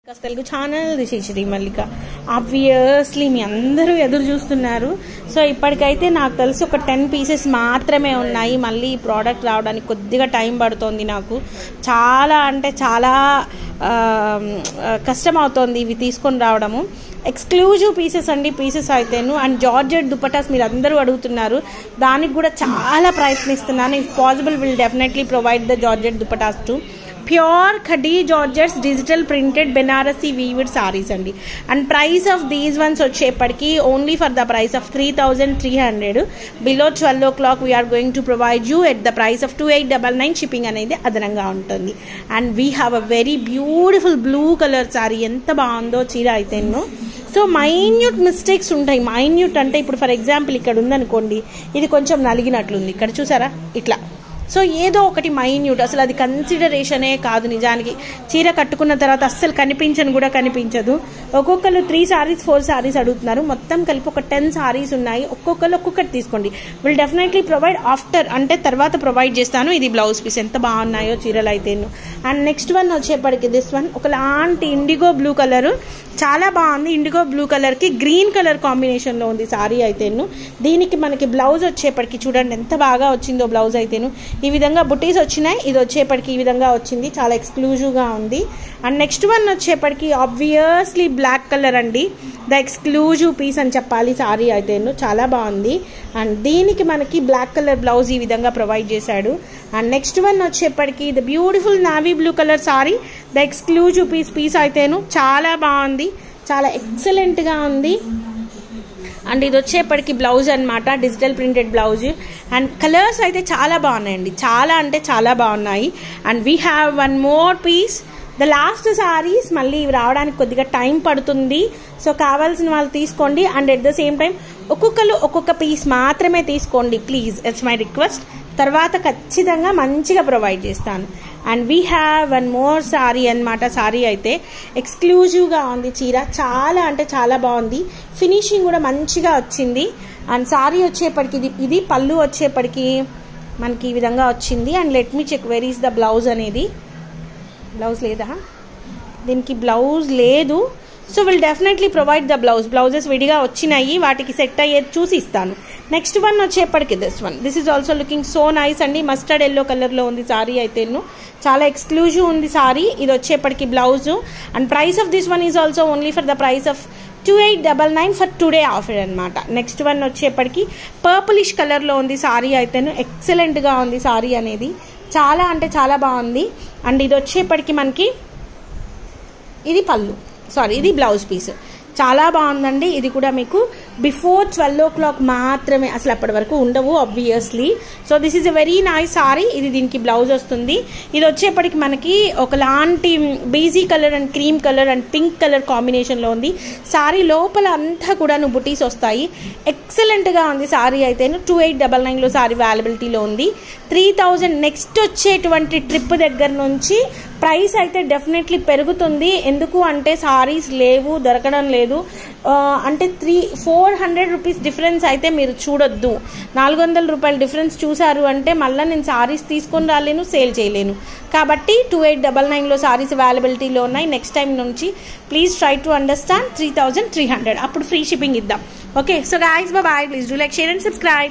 Telugu channel this is Sri Mallika. Obviously మీ అందరూ ఎదురు చూస్తున్నారు. సో ఇప్పటికైతే నాకు తెలిసి ఒక 10 పీసెస్ మాత్రమే ఉన్నాయి. మళ్ళీ ఈ ప్రోడక్ట్ రావడానికి కొద్దిగా టైం పడుతుంది. నాకు చాలా అంటే చాలా కష్టం అవుతుంది ఇవి తీసుకొని రావడము. ఎక్స్క్లూజివ్ పీసెస్ అండి, పీసెస్ అయితేను. అండ్ జార్జెట్ దుపటాస్ మీరు అందరూ అడుగుతున్నారు, దానికి కూడా చాలా ప్రయత్నిస్తున్నాను. If possible will definitely provide the georgette dupattas to pure khadi georgettes digital printed Banarasi weaved saris అండి. And price of these ones వచ్చేప్పటికి only for the price of 3,300. Below 12 o'clock we are going to provide you at the price of 2899. Shipping అనేది అదనంగా ఉంటుంది. And we have a very beautiful blue colour sorry. ఎంత బాగుందో చీర అయితేను. So minute mistakes ఉంటాయి. Minute అంటే ఇప్పుడు ఫర్ ఎగ్జాంపుల్ ఇక్కడ ఉందనుకోండి, ఇది కొంచెం నలిగినట్లుంది, ఇక్కడ చూసారా ఇట్లా. సో ఏదో ఒకటి మైన్యూట్, అసలు అది కన్సిడరేషనే కాదు. నిజానికి చీర కట్టుకున్న తర్వాత అస్సలు కనిపించను కూడా కనిపించదు. ఒక్కొక్కరు 3 sarees 4 sarees అడుగుతున్నారు. మొత్తం కలిపి ఒక 10 sarees ఉన్నాయి. ఒక్కొక్కరు ఒక్కొక్కటి తీసుకోండి. విల్ డెఫినెట్లీ ప్రొవైడ్ ఆఫ్టర్, అంటే తర్వాత ప్రొవైడ్ చేస్తాను. ఇది బ్లౌజ్ పీస్. ఎంత బాగున్నాయో చీరలు అయితేను. అండ్ నెక్స్ట్ వన్ వచ్చేప్పటికి దిస్ వన్ ఒకలాంటి ఇండిగో బ్లూ కలర్, చాలా బాగుంది. ఇండిగో బ్లూ కలర్కి గ్రీన్ కలర్ కాంబినేషన్లో ఉంది సారీ అయితేను. దీనికి మనకి బ్లౌజ్ వచ్చేప్పటికి చూడండి ఎంత బాగా వచ్చిందో బ్లౌజ్ అయితేను. ఈ విధంగా బుటీస్ వచ్చినాయి. ఇది వచ్చేప్పటికి ఈ విధంగా వచ్చింది, చాలా ఎక్స్క్లూజివ్గా ఉంది. అండ్ నెక్స్ట్ వన్ వచ్చేప్పటికి ఆబ్వియస్లీ బ్లాక్ కలర్ అండి, ద ఎక్స్క్లూజివ్ పీస్ అని చెప్పాలి సారీ అయితేను. చాలా బాగుంది. అండ్ దీనికి మనకి బ్లాక్ కలర్ బ్లౌజ్ ఈ విధంగా ప్రొవైడ్ చేశాడు. అండ్ నెక్స్ట్ వన్ వచ్చేప్పటికి the beautiful navy blue colour sari, the exclusive piece అయితేను. చాలా బాగుంది, చాలా ఎక్సలెంట్గా ఉంది. అండ్ ఇది వచ్చేప్పటికి బ్లౌజ్ అనమాట, digital printed blouse. And colours అయితే చాలా బాగున్నాయండి, చాలా అంటే చాలా బాగున్నాయి. And we have one more piece, the last saris. మళ్ళీ ఇవి రావడానికి కొద్దిగా టైం పడుతుంది. సో కావాల్సిన వాళ్ళు తీసుకోండి. And at the same time ఒక్కొక్కరు ఒక్కొక్క పీస్ మాత్రమే తీసుకోండి ప్లీజ్, ఇట్స్ మై రిక్వెస్ట్. తర్వాత ఖచ్చితంగా మంచిగా ప్రొవైడ్ చేస్తాను. And we have one more sorry అనమాట. సారీ అయితే ఎక్స్క్లూజివ్గా ఉంది చీర, చాలా అంటే చాలా బాగుంది. ఫినిషింగ్ కూడా మంచిగా వచ్చింది. అండ్ సారీ వచ్చేప్పటికి ఇది పళ్ళు వచ్చేప్పటికి మనకి ఈ విధంగా వచ్చింది. And let me check where is the blouse అనేది. బ్లౌజ్ లేదా, దీనికి బ్లౌజ్ లేదు. So will definitely provide the blouses విడిగా వచ్చినాయి, వాటికి సెట్ అయ్యేది చూసి ఇస్తాను. నెక్స్ట్ వన్ వచ్చేప్పటికి this is also looking so nice అండి. మస్టర్డ్ ఎల్లో కలర్లో ఉంది సారీ అయితేను. చాలా ఎక్స్క్లూజివ్ ఉంది సారీ. ఇది వచ్చేప్పటికి blouse. And price of this one is also only for the price of 2899 for today offer అనమాట. నెక్స్ట్ వన్ వచ్చేప్పటికి పర్పులిష్ కలర్లో ఉంది సారీ అయితేను. ఎక్సలెంట్గా ఉంది సారీ అనేది, చాలా అంటే చాలా బాగుంది. అండ్ ఇది వచ్చేప్పటికి మనకి ఇది పళ్ళు, సారీ ఇది బ్లౌజ్ పీస్. చాలా బాగుందండి. ఇది కూడా మీకు బిఫోర్ 12 o'clock మాత్రమే, అసలు అప్పటి వరకు ఉండవు obviously. So this is a very nice sari. ఇది దీనికి బ్లౌజ్ వస్తుంది. ఇది వచ్చేప్పటికి మనకి ఒకలాంటి beige colour and cream colour and pink colour కాంబినేషన్లో ఉంది సారీ. లోపల అంతా కూడా బుటీస్ వస్తాయి. ఎక్సలెంట్గా ఉంది సారీ అయితేను. 2899లో సారీ అవైలబిలిటీలో ఉంది. 3000 నెక్స్ట్ వచ్చేటువంటి ట్రిప్ దగ్గర నుంచి ప్రైస్ అయితే డెఫినెట్లీ పెరుగుతుంది. ఎందుకు అంటే సారీస్ లేవు, దొరకడం లేదు. అంటే 400 రూపీస్ డిఫరెన్స్ అయితే మీరు చూడొద్దు. 400 రూపాయల డిఫరెన్స్ చూసారు అంటే మళ్ళీ నేను సారీస్ తీసుకొని రాలేను, సేల్ చేయలేను. కాబట్టి 2899లో సారీస్ అవైలబిలిటీలో ఉన్నాయి. నెక్స్ట్ టైం నుంచి ప్లీజ్ ట్రై టు అండర్స్టాండ్. 3300 అప్పుడు ఫ్రీ షిప్పింగ్ ఇద్దాం. Okay, so guys bye. Please do like, share and subscribe.